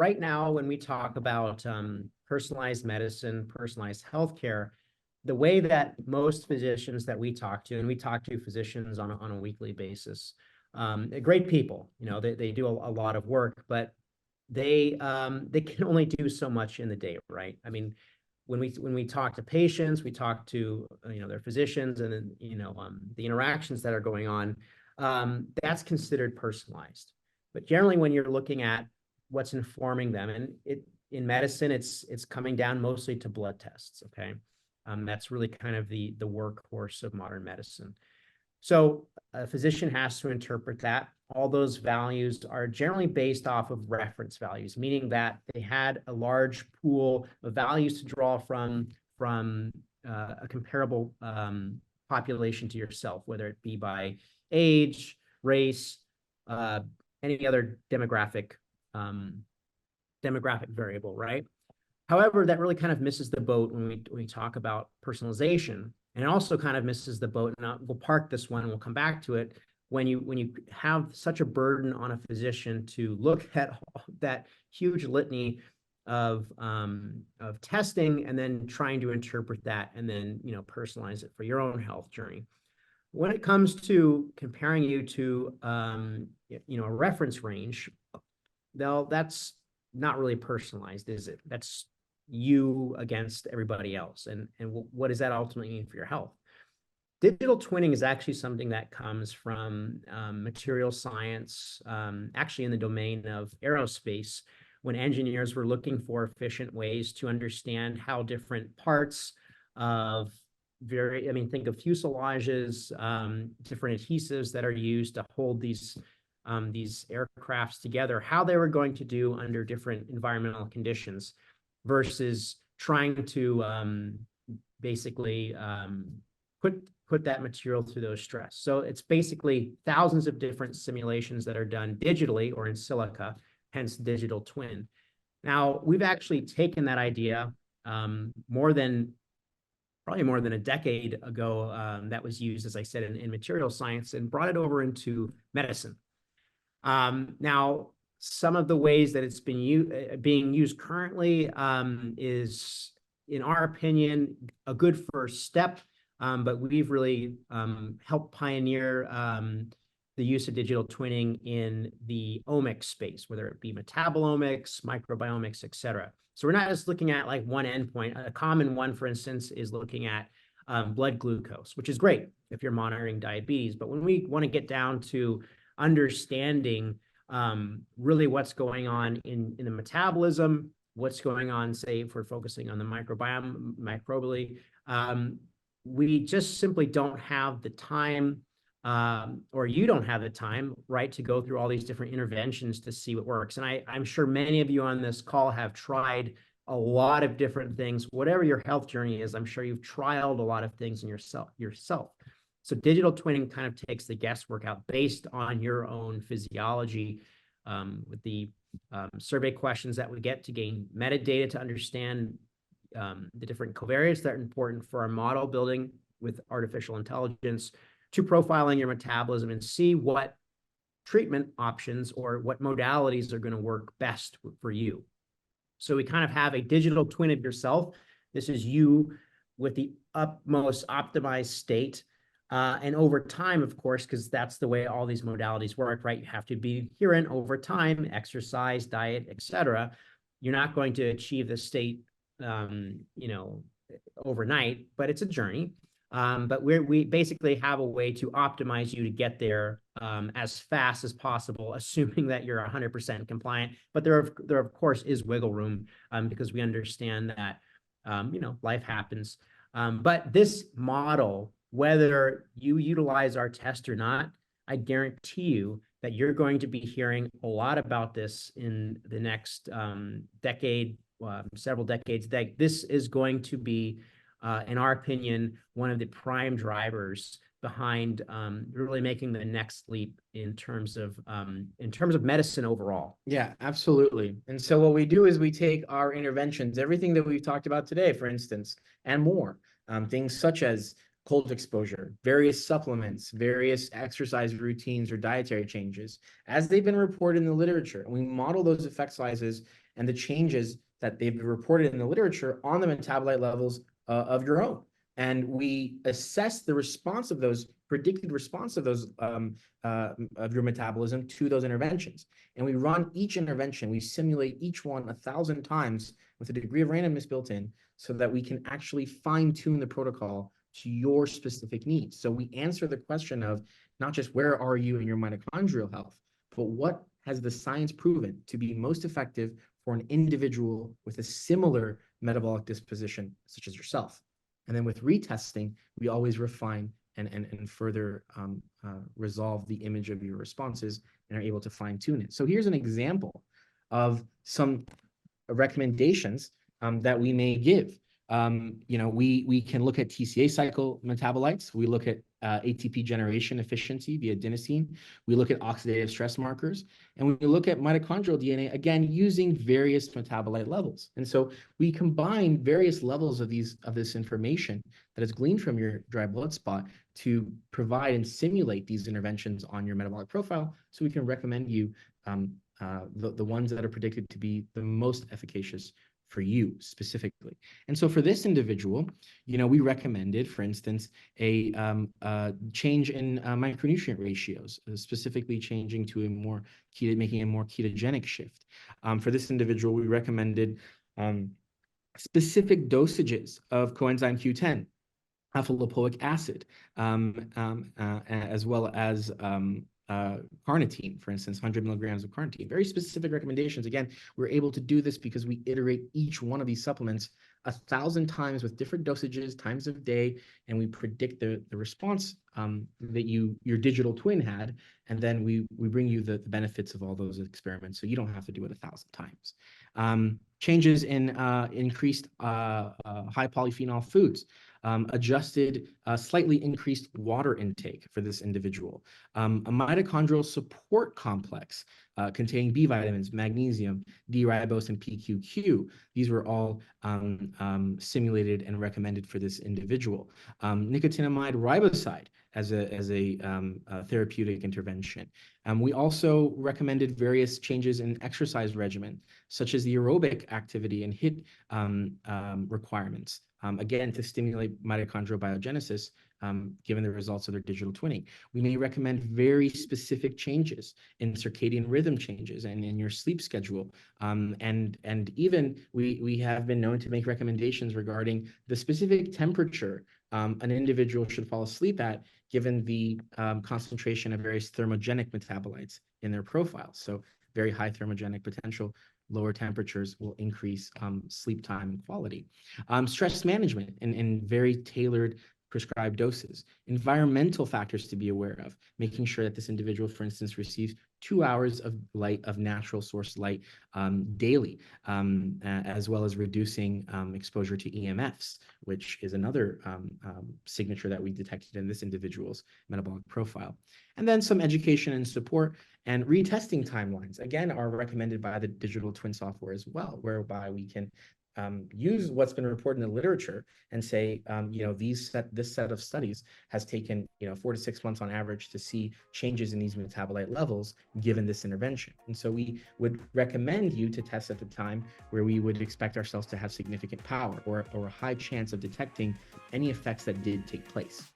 right now, when we talk about personalized medicine, personalized healthcare, the way that most physicians that we talk to, and we talk to physicians on a weekly basis, great people, they do a lot of work, but they can only do so much in the day, right? I mean, when we talk to patients, we talk to their physicians, and then the interactions that are going on, that's considered personalized. But generally, when you're looking at what's informing them, and in medicine, it's coming down mostly to blood tests. Okay, that's really kind of the workhorse of modern medicine. So a physician has to interpret that. All those values are generally based off of reference values, meaning that they had a large pool of values to draw from a comparable population to yourself, whether it be by age, race, any other demographic variable, right? However, that really kind of misses the boat when we talk about personalization. And it also kind of misses the boat, and we'll park this one and we'll come back to it, when you have such a burden on a physician to look at that huge litany of testing and then trying to interpret that and then personalize it for your own health journey. When it comes to comparing you to a reference range, though, that's not really personalized, is it? That's you against everybody else. And what does that ultimately mean for your health? Digital twinning is actually something that comes from material science, actually in the domain of aerospace, when engineers were looking for efficient ways to understand how different parts of think of fuselages, different adhesives that are used to hold these aircrafts together, how they were going to do under different environmental conditions, versus trying to basically put that material through those stress. So it's basically thousands of different simulations that are done digitally or in silica, hence digital twin. Now, we've actually taken that idea probably more than a decade ago, that was used, as I said, in material science, and brought it over into medicine. Now, some of the ways that it's being used currently is, in our opinion, a good first step, but we've really helped pioneer the use of digital twinning in the omics space, whether it be metabolomics, microbiomics, et cetera. So we're not just looking at like one endpoint. A common one, for instance, is looking at blood glucose, which is great if you're monitoring diabetes. But when we want to get down to understanding really what's going on in the metabolism, what's going on, say, if we're focusing on the microbiome, microbially, we just simply don't have the time, or you don't have the time, right, to go through all these different interventions to see what works. And I'm sure many of you on this call have tried a lot of different things. Whatever your health journey is, I'm sure you've trialed a lot of things in yourself. So digital twinning kind of takes the guesswork out based on your own physiology, with the survey questions that we get to gain metadata to understand the different covariates that are important for our model building with artificial intelligence, to profiling your metabolism and see what treatment options or what modalities are going to work best for you. So we kind of have a digital twin of yourself. This is you with the utmost optimized state. And over time, of course, because that's the way all these modalities work, right? You have to be adherent over time, exercise, diet, et cetera. You're not going to achieve the state, overnight, but it's a journey. But we basically have a way to optimize you to get there as fast as possible, assuming that you're 100% compliant. But there of course is wiggle room, because we understand that life happens. But this model, whether you utilize our test or not, I guarantee you that you're going to be hearing a lot about this in the next decade, several decades. That this is going to be, in our opinion, one of the prime drivers behind really making the next leap in terms of medicine overall. Yeah, absolutely. And so what we do is we take our interventions, everything that we've talked about today, for instance, and more, things such as cold exposure, various supplements, various exercise routines or dietary changes, as they've been reported in the literature. And we model those effect sizes and the changes that they've reported in the literature on the metabolite levels of your own. And we assess the response of those, predicted response of those of your metabolism to those interventions. And we run each intervention, we simulate each one 1,000 times with a degree of randomness built in, so that we can actually fine tune the protocol to your specific needs. So we answer the question of not just where are you in your mitochondrial health, but what has the science proven to be most effective for an individual with a similar metabolic disposition, such as yourself. And then with retesting, we always refine and further resolve the image of your responses and are able to fine tune it. So here's an example of some recommendations that we may give. We can look at TCA cycle metabolites. We look at ATP generation efficiency via adenosine. We look at oxidative stress markers, and we look at mitochondrial DNA, again, using various metabolite levels. And so we combine various levels of this information that is gleaned from your dry blood spot to provide and simulate these interventions on your metabolic profile, so we can recommend you the ones that are predicted to be the most efficacious for you specifically. And so for this individual, we recommended, for instance, a change in micronutrient ratios, specifically changing to making a more ketogenic shift. For this individual, we recommended specific dosages of coenzyme Q10, alpha lipoic acid, as well as carnitine, for instance, 100 milligrams of carnitine. Very specific recommendations. Again, we're able to do this because we iterate each one of these supplements 1,000 times with different dosages, times of day, and we predict the response that your digital twin had, and then we bring you the benefits of all those experiments, so you don't have to do it 1,000 times. Changes in increased high polyphenol foods. Adjusted, slightly increased water intake for this individual. A mitochondrial support complex containing B vitamins, magnesium, D-ribose, and PQQ. These were all simulated and recommended for this individual. Nicotinamide riboside as a therapeutic intervention. We also recommended various changes in exercise regimen, such as the aerobic activity and HIIT requirements. Again, to stimulate mitochondrial biogenesis, given the results of their digital twinning. We may recommend very specific changes in circadian rhythm changes and in your sleep schedule. And even we have been known to make recommendations regarding the specific temperature an individual should fall asleep at, given the concentration of various thermogenic metabolites in their profile. So very high thermogenic potential, lower temperatures will increase sleep time and quality. Stress management in very tailored prescribed doses. Environmental factors to be aware of, making sure that this individual, for instance, receives 2 hours of light, of natural source light daily, as well as reducing exposure to EMFs, which is another signature that we detected in this individual's metabolic profile. And then some education and support and retesting timelines, again, are recommended by the digital twin software as well, whereby we can use what's been reported in the literature and say, this set of studies has taken 4 to 6 months on average to see changes in these metabolite levels given this intervention. And so we would recommend you to test at the time where we would expect ourselves to have significant power or a high chance of detecting any effects that did take place.